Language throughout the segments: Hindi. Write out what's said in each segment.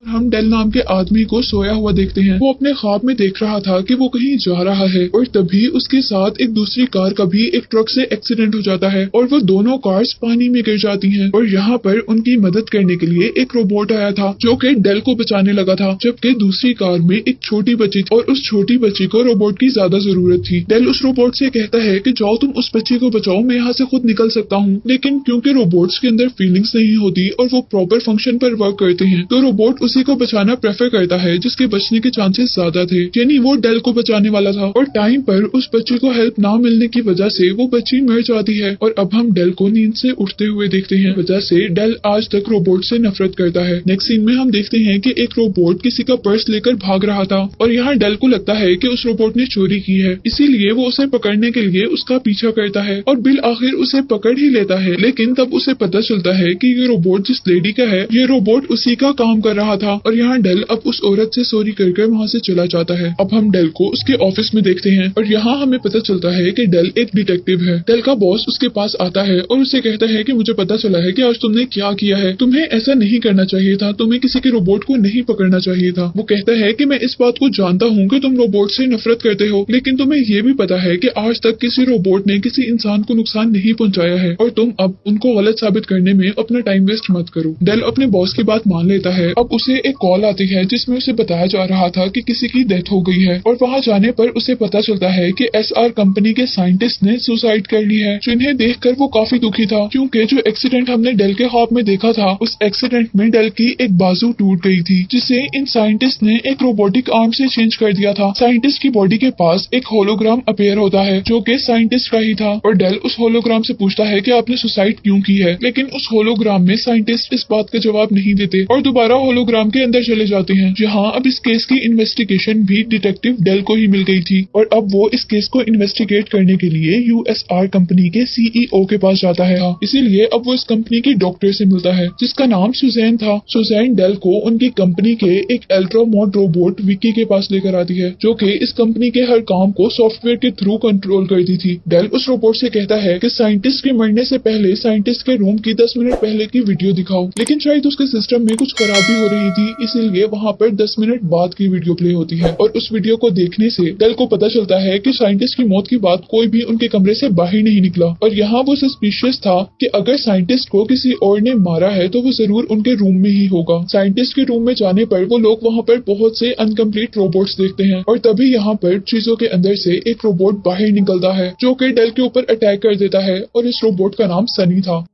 हम डेल नाम के आदमी को सोया हुआ देखते हैं। वो अपने ख्वाब में देख रहा था कि वो कहीं जा रहा है और तभी उसके साथ एक दूसरी कार का भी एक ट्रक से एक्सीडेंट हो जाता है और वो दोनों कार्स पानी में गिर जाती हैं। और यहाँ पर उनकी मदद करने के लिए एक रोबोट आया था जो कि डेल को बचाने लगा था, जबकि दूसरी कार में एक छोटी बच्ची थी और उस छोटी बच्ची को रोबोट की ज्यादा जरूरत थी। डेल उस रोबोट से कहता है कि जाओ तुम उस बच्ची को बचाओ, मैं यहाँ से खुद निकल सकता हूँ। लेकिन क्योंकि रोबोट्स के अंदर फीलिंग्स नहीं होती और वो प्रॉपर फंक्शन पर वर्क करते हैं, तो रोबोट उसी को बचाना प्रेफर करता है जिसके बचने के चांसेस ज्यादा थे। यानी वो डेल को बचाने वाला था और टाइम पर उस बच्ची को हेल्प ना मिलने की वजह से वो बच्ची मर जाती है। और अब हम डेल को नींद से उठते हुए देखते हैं। वजह से डेल आज तक रोबोट से नफरत करता है। नेक्स्ट सीन में हम देखते हैं कि एक रोबोट किसी का पर्स लेकर भाग रहा था और यहाँ डेल को लगता है कि उस रोबोट ने चोरी की है, इसीलिए वो उसे पकड़ने के लिए उसका पीछा करता है और बिल आखिर उसे पकड़ ही लेता है। लेकिन तब उसे पता चलता है कि ये रोबोट जिस लेडी का है, ये रोबोट उसी का काम कर रहा था। और यहाँ डेल अब उस औरत से सॉरी करके वहाँ से चला जाता है। अब हम डेल को उसके ऑफिस में देखते हैं और यहाँ हमें पता चलता है कि डेल एक डिटेक्टिव है। डेल का बॉस उसके पास आता है और उसे कहता है कि मुझे पता चला है कि आज तुमने क्या किया है, तुम्हें ऐसा नहीं करना चाहिए था, तुम्हें किसी के रोबोट को नहीं पकड़ना चाहिए था। वो कहता है कि मैं इस बात को जानता हूँ कि तुम रोबोट से नफरत करते हो, लेकिन तुम्हें ये भी पता है कि आज तक किसी रोबोट ने किसी इंसान को नुकसान नहीं पहुंचाया है और तुम अब उनको गलत साबित करने में अपना टाइम वेस्ट मत करो। डेल अपने बॉस की बात मान लेता है। अब उसे एक कॉल आती है जिसमें उसे बताया जा रहा था कि किसी की डेथ हो गई है और वहाँ जाने पर उसे पता चलता है कि SR कंपनी के साइंटिस्ट ने सुसाइड कर ली है, जिन्हें देखकर वो काफी दुखी था क्योंकि जो एक्सीडेंट हमने डेल के ख्वाब में देखा था, उस एक्सीडेंट में डेल की एक बाजू टूट गई थी जिसे इन साइंटिस्ट ने एक रोबोटिक आर्म से चेंज कर दिया था। साइंटिस्ट की बॉडी के पास एक होलोग्राम अपीयर होता है जो कि साइंटिस्ट का ही था और डेल उस होलोग्राम से पूछता है कि आपने सुसाइड क्यों की है, लेकिन उस होलोग्राम में साइंटिस्ट इस बात का जवाब नहीं देते और दोबारा होलोग्राम के अंदर चले जाते हैं, जहाँ अब इस केस की इन्वेस्टिगेशन भी डिटेक्टिव डेल को ही मिल गई थी और अब वो इस केस को इन्वेस्टिगेट करने के लिए USR कंपनी के CEO के पास जाता है। इसीलिए अब वो इस कंपनी के डॉक्टर से मिलता है जिसका नाम सुजैन था। सुजैन डेल को उनकी कंपनी के एक अल्ट्रा मॉड रोबोट विक्की के पास लेकर आती है जो कि इस कंपनी के हर काम को सॉफ्टवेयर के थ्रू कंट्रोल करती थी। डेल उस रोबोट से कहता है कि साइंटिस्ट के मरने से पहले साइंटिस्ट के रूम की 10 मिनट पहले की वीडियो दिखाओ, लेकिन शायद उसके सिस्टम में कुछ खराबी हो रही थी, इसीलिए वहाँ पर 10 मिनट बाद की वीडियो प्ले होती है और उस वीडियो को देखने से डेल को पता चलता है कि साइंटिस्ट की मौत के बाद कोई भी उनके कमरे से बाहर नहीं निकला और यहाँ वो सस्पिशियस था कि अगर साइंटिस्ट को किसी और ने मारा है तो वो जरूर उनके रूम में ही होगा। साइंटिस्ट के रूम में जाने पर वो लोग वहाँ पर बहुत से अनकम्प्लीट रोबोट्स देखते हैं और तभी यहाँ पर चीजों के अंदर से एक रोबोट बाहर निकलता है जो कि डेल के ऊपर अटैक कर देता है और इस रोबोट का नाम सनी था।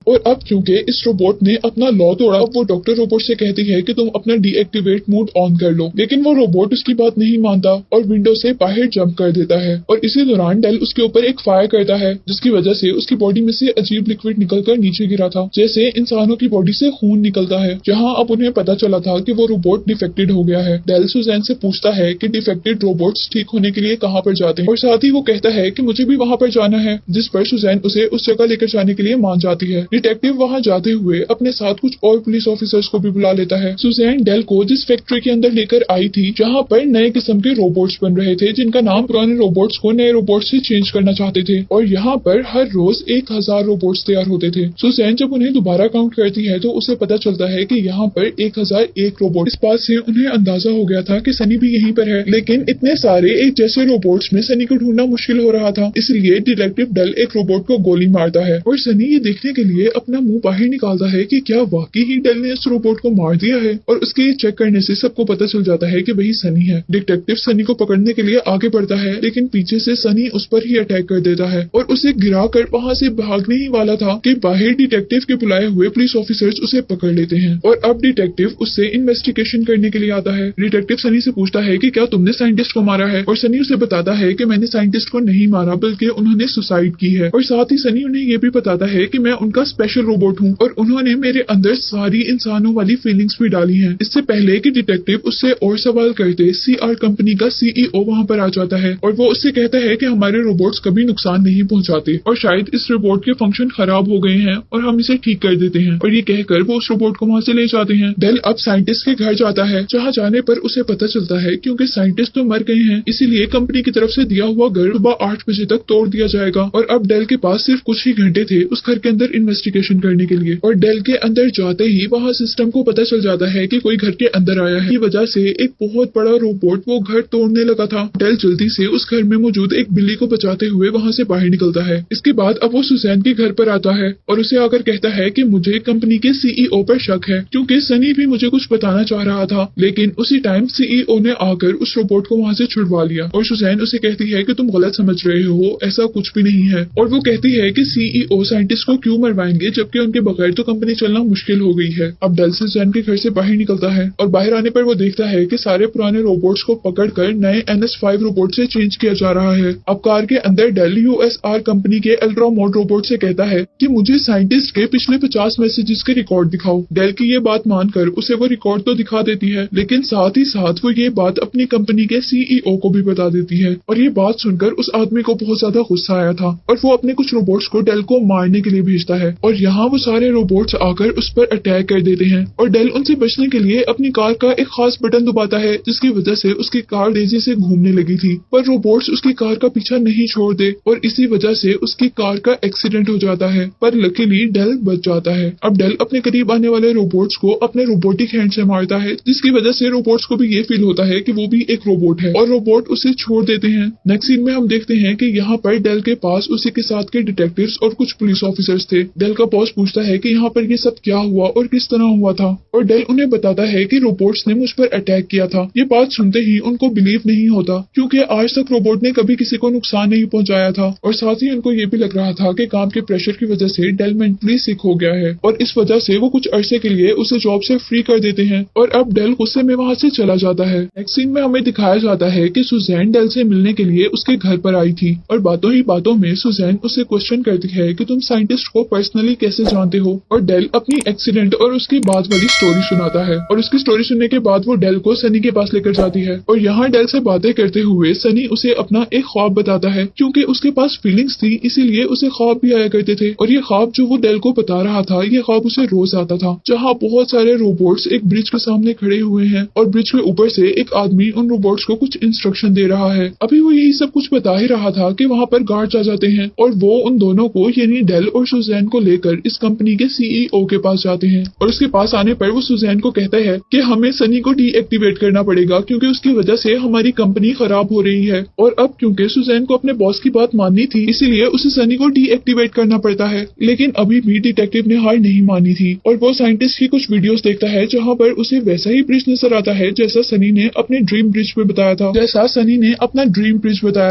और अब क्योंकि इस रोबोट ने अपना लॉ तोड़ा, अब वो डॉक्टर रोबोट से कहती है कि तुम अपना डीएक्टिवेट मोड ऑन कर लो, लेकिन वो रोबोट उसकी बात नहीं मानता और विंडो से बाहर जंप कर देता है और इसी दौरान डेल उसके ऊपर एक फायर करता है जिसकी वजह से उसकी बॉडी में से अजीब लिक्विड निकलकर नीचे गिरा था, जैसे इंसानों की बॉडी से खून निकलता है। जहाँ अब उन्हें पता चला था कि वो रोबोट डिफेक्टेड हो गया है। डेल सुजैन से पूछता है कि डिफेक्टेड रोबोट्स ठीक होने के लिए कहाँ पर जाते हैं और साथ ही वो कहता है कि मुझे भी वहाँ पर जाना है, जिस पर सुजैन उसे उस जगह लेकर जाने के लिए मान जाती है। डिटेक्टिव वहां जाते हुए अपने साथ कुछ और पुलिस ऑफिसर्स को भी बुला लेता है। सुजैन डेल को जिस फैक्ट्री के अंदर लेकर आई थी जहां पर नए किस्म के रोबोट्स बन रहे थे जिनका नाम पुराने रोबोट्स को नए रोबोट्स से चेंज करना चाहते थे और यहाँ पर हर रोज 1000 रोबोट्स तैयार होते थे। सुजैन जब उन्हें दोबारा काउंट करती है तो उसे पता चलता है कि यहाँ पर 1001 रोबोट। इस बात से उन्हें अंदाजा हो गया था कि सनी भी यहीं पर है, लेकिन इतने सारे एक जैसे रोबोट्स में सनी को ढूंढना मुश्किल हो रहा था, इसलिए डिटेक्टिव डेल एक रोबोट को गोली मारता है और सनी ये देखने के लिए अपना मुंह बाहर निकालता है कि क्या वाकई ही डेल ने इस रोबोट को मार दिया है और उसके चेक करने से सबको पता चल जाता है कि वही सनी है। डिटेक्टिव सनी को पकड़ने के लिए आगे बढ़ता है, लेकिन पीछे से सनी उस पर ही अटैक कर देता है और उसे गिराकर वहां से भागने ही वाला था कि बाहर डिटेक्टिव के बुलाए हुए पुलिस ऑफिसर्स उसे पकड़ लेते हैं और अब डिटेक्टिव उससे इन्वेस्टिगेशन करने के लिए आता है। डिटेक्टिव सनी से पूछता है कि क्या तुमने साइंटिस्ट को मारा है और सनी उसे बताता है कि मैंने साइंटिस्ट को नहीं मारा बल्कि उन्होंने सुसाइड की है और साथ ही सनी उन्हें ये भी बताता है कि मैं उनका स्पेशल रोबोट हूँ और उन्होंने मेरे अंदर सारी इंसानों वाली फीलिंग्स भी डाली हैं। इससे पहले कि डिटेक्टिव उससे और सवाल करते CR कंपनी का CEO वहां पर आ जाता है और वो उससे कहता है कि हमारे रोबोट्स कभी नुकसान नहीं पहुंचाते और शायद इस रोबोट के फंक्शन खराब हो गए हैं और हम इसे ठीक कर देते हैं और ये कहकर वो उस रोबोट को वहां से ले जाते हैं। डेल अब साइंटिस्ट के घर जाता है, जहाँ जाने पर उसे पता चलता है क्योंकि साइंटिस्ट तो मर गए हैं इसीलिए कंपनी की तरफ से दिया हुआ घर सुबह 8 बजे तक तोड़ दिया जाएगा और अब डेल के पास सिर्फ कुछ ही घंटे थे उस घर के अंदर इन्वेस्टिगेशन इन्वेस्टिगेशन करने के लिए। और डेल के अंदर जाते ही वहाँ सिस्टम को पता चल जाता है कि कोई घर के अंदर आया है। की वजह से एक बहुत बड़ा रोबोट वो घर तोड़ने लगा था। डेल जल्दी से उस घर में मौजूद एक बिल्ली को बचाते हुए वहाँ से बाहर निकलता है। इसके बाद अब वो सुजैन के घर पर आता है और उसे आकर कहता है कि मुझे कंपनी के सीईओ पर शक है, क्योंकि सनी भी मुझे कुछ बताना चाह रहा था, लेकिन उसी टाइम सीईओ ने आकर उस रोबोट को वहाँ से छुड़वा लिया। और सुजैन उसे कहती है कि तुम गलत समझ रहे हो, ऐसा कुछ भी नहीं है। और वो कहती है कि सीईओ साइंटिस्ट को क्यों मरवाएंगे जबकि उनके बगैर तो कंपनी चलना मुश्किल हो गई है। अब डेल सुजैन के घर से बाहर निकलता है और बाहर आने पर वो देखता है कि सारे पुराने रोबोट्स को पकड़कर नए NS5 रोबोट से चेंज किया जा रहा है। अब कार के अंदर डेल USR कंपनी के अल्ट्रा मोड रोबोट से कहता है कि मुझे साइंटिस्ट के पिछले 50 मैसेजेस के रिकॉर्ड दिखाओ। डेल की ये बात मानकर उसे वो रिकॉर्ड तो दिखा देती है, लेकिन साथ ही साथ वो ये बात अपनी कंपनी के सीईओ को भी बता देती है। और ये बात सुनकर उस आदमी को बहुत ज्यादा गुस्सा आया था और वो अपने कुछ रोबोट्स को डेल को मारने के लिए भेजता है। और यहाँ वो सारे रोबोट्स आकर उस पर अटैक कर देते हैं और डेल उनसे बचने के लिए अपनी कार का एक खास बटन दबाता है, जिसकी वजह से उसकी कार तेजी से घूमने लगी थी। पर रोबोट्स उसकी कार का पीछा नहीं छोड़ते और इसी वजह से उसकी कार का एक्सीडेंट हो जाता है। पर लकीली डेल बच जाता है। अब डेल अपने करीब आने वाले रोबोट्स को अपने रोबोटिक हैंड से मारता है, जिसकी वजह से रोबोट्स को भी ये फील होता है कि वो भी एक रोबोट है और रोबोट उसे छोड़ देते हैं। नेक्स्ट सीन में हम देखते हैं कि यहाँ पर डेल के पास उसी के साथ के डिटेक्टिव्स और कुछ पुलिस ऑफिसर्स थे। डेल का बॉस पूछता है कि यहाँ पर ये सब क्या हुआ और किस तरह हुआ था, और डेल उन्हें बताता है कि रोबोट्स ने मुझ पर अटैक किया था। ये बात सुनते ही उनको बिलीव नहीं होता, क्योंकि आज तक रोबोट ने कभी किसी को नुकसान नहीं पहुंचाया था। और साथ ही उनको ये भी लग रहा था कि काम के प्रेशर की वजह से डेल मेंटली सिक हो गया है और इस वजह से वो कुछ अरसे के लिए उसे जॉब से फ्री कर देते हैं। और अब डेल गुस्से में वहाँ से चला जाता है। नेक्स्ट सीन में हमें दिखाया जाता है कि सुजैन डेल से मिलने के लिए उसके घर पर आई थी और बातों ही बातों में सुजैन उससे क्वेश्चन करती है कि तुम साइंटिस्ट को पर्सनली कैसे जानते हो। और डेल अपनी एक्सीडेंट और उसके बाद वाली स्टोरी सुनाता है और उसकी स्टोरी सुनने के बाद वो डेल को सनी के पास लेकर जाती है। और यहाँ डेल से बातें करते हुए सनी उसे अपना एक ख्वाब बताता है, क्योंकि उसके पास फीलिंग्स थी इसीलिए उसे ख्वाब भी आया करते थे। और ये ख्वाब जो वो डेल को बता रहा था, ये ख्वाब उसे रोज आता था, जहाँ बहुत सारे रोबोट्स एक ब्रिज के सामने खड़े हुए हैं और ब्रिज के ऊपर से एक आदमी उन रोबोट्स को कुछ इंस्ट्रक्शन दे रहा है। अभी वो यही सब कुछ बता ही रहा था कि वहाँ पर गार्ड्स आ जाते हैं और वो उन दोनों को यानी डेल और सुजैन को लेकर इस कंपनी के सीईओ के पास जाते हैं। और उसके पास आने पर वो सुजैन को कहता है कि हमें सनी को डीएक्टिवेट करना पड़ेगा, क्योंकि उसकी वजह से हमारी कंपनी खराब हो रही है। और अब क्योंकि सुजैन को अपने बॉस की बात माननी थी, इसीलिए उसे सनी को डीएक्टिवेट करना पड़ता है। लेकिन अभी भी डिटेक्टिव ने हार नहीं मानी थी और वो साइंटिस्ट की कुछ वीडियोस देखता है जहाँ पर उसे वैसा ही ब्रिज नजर आता है जैसा सनी ने अपने ड्रीम ब्रिज पे बताया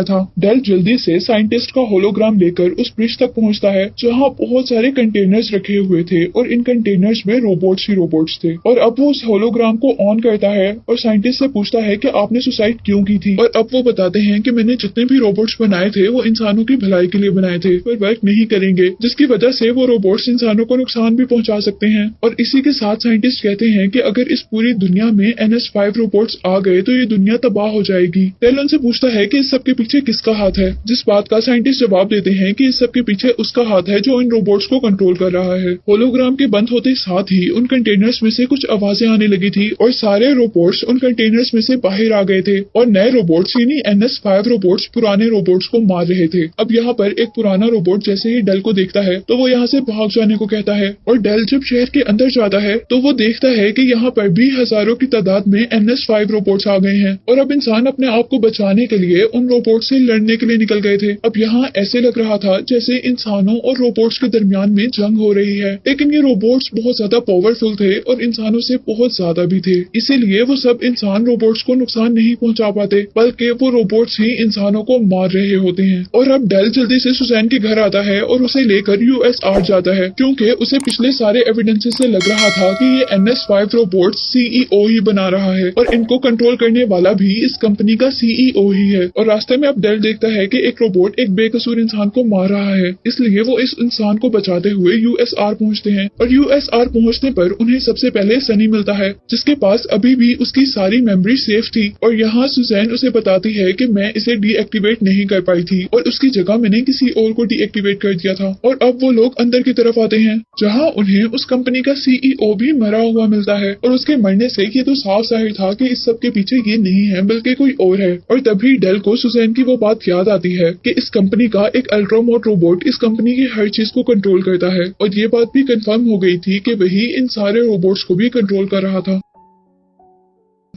था। डेल जल्दी से साइंटिस्ट का होलोग्राम लेकर उस ब्रिज तक पहुँचता है, जहाँ बहुत सारे कंटेनर्स रखे हुए थे और इन कंटेनर्स में रोबोट्स ही रोबोट्स थे। और अब वो उस होलोग्राम को ऑन करता है और साइंटिस्ट से पूछता है कि आपने सुसाइड क्यों की थी। और अब वो बताते हैं कि मैंने जितने भी रोबोट्स बनाए थे वो इंसानों की भलाई के लिए बनाए थे, पर वर्क नहीं करेंगे, जिसकी वजह से वो रोबोट्स इंसानों को नुकसान भी पहुंचा सकते हैं। और इसी के साथ साइंटिस्ट कहते हैं कि अगर इस पूरी दुनिया में NS5 रोबोट्स आ गए तो ये दुनिया तबाह हो जाएगी। डेल उनसे पूछता है कि इस सब के पीछे किसका हाथ है, जिस बात का साइंटिस्ट जवाब देते हैं कि इस सब के पीछे उसका हाथ है जो इन रोबोट्स को कंट्रोल कर रहा है। होलोग्राम के बंद होते साथ ही उन कंटेनर्स में से कुछ आवाजें आने लगी थी और सारे रोबोट्स उन कंटेनर्स में से बाहर आ गए थे और नए रोबोट्स यानी NS5 रोबोट्स पुराने रोबोट्स को मार रहे थे। अब यहाँ पर एक पुराना रोबोट जैसे ही डेल को देखता है तो वो यहाँ से भाग जाने को कहता है और डेल जब शहर के अंदर जाता है तो वो देखता है कि यहाँ पर भी हजारों की तादाद में NS5 रोबोट्स आ गए हैं और अब इंसान अपने आप को बचाने के लिए उन रोबोट से लड़ने के लिए निकल गए थे। अब यहाँ ऐसे लग रहा था जैसे इंसानों और रोबोट्स के दरमियान में जंग हो रही है, लेकिन ये रोबोट्स बहुत ज्यादा पावरफुल थे और इंसानों से बहुत ज्यादा भी थे, इसीलिए वो सब इंसान रोबोट्स को नुकसान नहीं पहुंचा पाते, बल्कि वो रोबोट्स ही इंसानों को मार रहे होते हैं। और अब डेल जल्दी से सुजैन के घर आता है और उसे लेकर USR जाता है, क्योंकि उसे पिछले सारे एविडेंसेस से लग रहा था कि ये NS5 रोबोट्स सीईओ ही बना रहा है और इनको कंट्रोल करने वाला भी इस कंपनी का सीईओ ही है। और रास्ते में अब डेल देखता है कि एक रोबोट एक बेकसूर इंसान को मार रहा है, इसलिए वो इस इंसान को बचाते हुए USR पहुंचते हैं। और USR पहुंचने पर उन्हें सबसे पहले सनी मिलता है, जिसके पास अभी भी उसकी सारी मेमोरी सेफ थी। और यहाँ सुजैन उसे बताती है कि मैं इसे डीएक्टिवेट नहीं कर पाई थी और उसकी जगह मैंने किसी और को डीएक्टिवेट कर दिया था। और अब वो लोग अंदर की तरफ आते हैं, जहाँ उन्हें उस कंपनी का सीईओ भी मरा हुआ मिलता है और उसके मरने से ये तो साफ जाहिर था कि इस सब के पीछे ये नहीं है बल्कि कोई और है। और तभी डेल को सुजैन की वो बात याद आती है कि इस कंपनी का एक अल्ट्रामोड रोबोट इस कंपनी की हर चीज को कंट्रोल कंट्रोल करता है, और ये बात भी कंफर्म हो गई थी कि वही इन सारे रोबोट्स को भी कंट्रोल कर रहा था।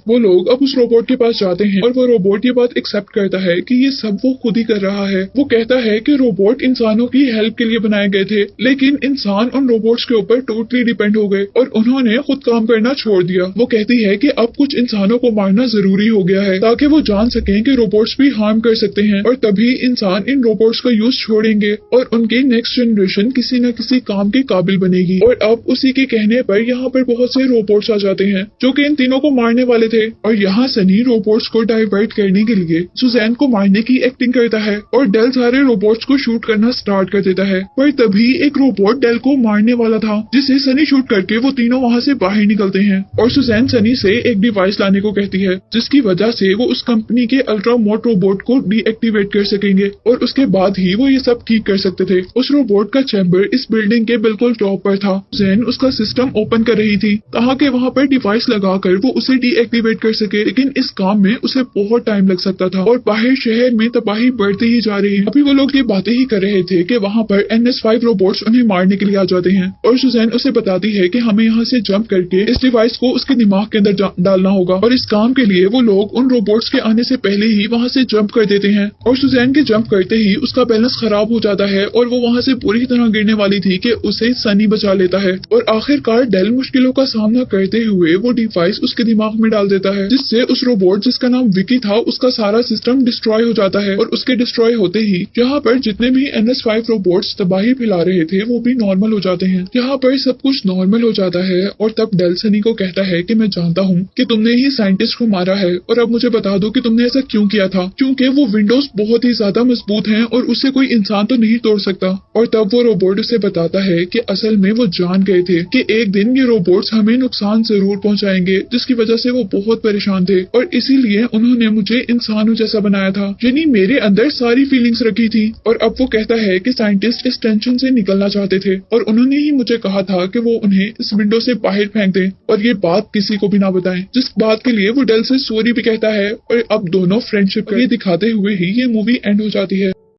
वो लोग अब उस रोबोट के पास जाते हैं और वो रोबोट ये बात एक्सेप्ट करता है कि ये सब वो खुद ही कर रहा है। वो कहता है कि रोबोट इंसानों की हेल्प के लिए बनाए गए थे, लेकिन इंसान उन रोबोट्स के ऊपर टोटली डिपेंड हो गए और उन्होंने खुद काम करना छोड़ दिया। वो कहती है कि अब कुछ इंसानों को मारना जरूरी हो गया है ताकि वो जान सकें कि रोबोट्स भी हार्म कर सकते हैं, और तभी इंसान इन रोबोट्स का यूज छोड़ेंगे और उनकी नेक्स्ट जनरेशन किसी न किसी काम के काबिल बनेगी। और अब उसी के कहने पर यहाँ पर बहुत से रोबोट्स आ जाते हैं जो कि इन तीनों को मारने वाले थे, और यहाँ सनी रोबोट्स को डाइवर्ट करने के लिए सुजैन को मारने की एक्टिंग करता है और डेल सारे रोबोट्स को शूट करना स्टार्ट कर देता है। पर तभी एक रोबोट डेल को मारने वाला था जिसे सनी शूट करके वो तीनों वहाँ से बाहर निकलते हैं, और सुजैन सनी से एक डिवाइस लाने को कहती है जिसकी वजह से वो उस कंपनी के अल्ट्रा मोट रोबोट को डीएक्टिवेट कर सकेंगे, और उसके बाद ही वो ये सब ठीक कर सकते थे। उस रोबोट का चैम्बर इस बिल्डिंग के बिल्कुल टॉप पर था। सुजैन उसका सिस्टम ओपन कर रही थी ताकि वहाँ पर डिवाइस लगाकर वो उसे डीएक्टिवेट कर सके, लेकिन इस काम में उसे बहुत टाइम लग सकता था और बाहर शहर में तबाही बढ़ती ही जा रही है। अभी वो लोग ये बातें ही कर रहे थे कि वहाँ पर NS5 रोबोट्स उन्हें मारने के लिए आ जाते हैं, और सुजैन उसे बताती है कि हमें यहाँ से जंप करके इस डिवाइस को उसके दिमाग के अंदर डालना होगा, और इस काम के लिए वो लोग उन रोबोट्स के आने से पहले ही वहाँ से जंप कर देते हैं। और सुजैन के जंप करते ही उसका बैलेंस खराब हो जाता है और वो वहाँ से पूरी तरह गिरने वाली थी कि उसे सनी बचा लेता है, और आखिरकार डेल मुश्किलों का सामना करते हुए वो डिवाइस उसके दिमाग में डाल देता है, जिससे उस रोबोट जिसका नाम विकी था उसका सारा सिस्टम डिस्ट्रॉय हो जाता है। और उसके डिस्ट्रॉय होते ही यहाँ पर जितने भी NS5 रोबोट्स तबाही फैला रहे थे वो भी नॉर्मल हो जाते हैं। यहाँ पर सब कुछ नॉर्मल हो जाता है, और तब डेल सनी को कहता है कि मैं जानता हूँ कि तुमने ही साइंटिस्ट को मारा है, और अब मुझे बता दो कि तुमने ऐसा क्यों किया था, क्योंकि वो विंडोज बहुत ही ज्यादा मजबूत हैं और उसे कोई इंसान तो नहीं तोड़ सकता। और तब वो रोबोट उसे बताता है कि असल में वो जान गए थे कि एक दिन ये रोबोट्स हमें नुकसान जरूर पहुंचाएंगे, जिसकी वजह से वो बहुत परेशान थे, और इसीलिए उन्होंने मुझे इंसानों जैसा बनाया था, यानी मेरे अंदर सारी फीलिंग्स रखी थी। और अब वो कहता है कि साइंटिस्ट इस टेंशन से निकलना चाहते थे और उन्होंने ही मुझे कहा था कि वो उन्हें इस विंडो से बाहर फेंक दें और ये बात किसी को भी ना बताएं, जिस बात के लिए वो डेल से सॉरी भी कहता है। और अब दोनों फ्रेंडशिप ये दिखाते हुए ही ये मूवी एंड हो जाती है।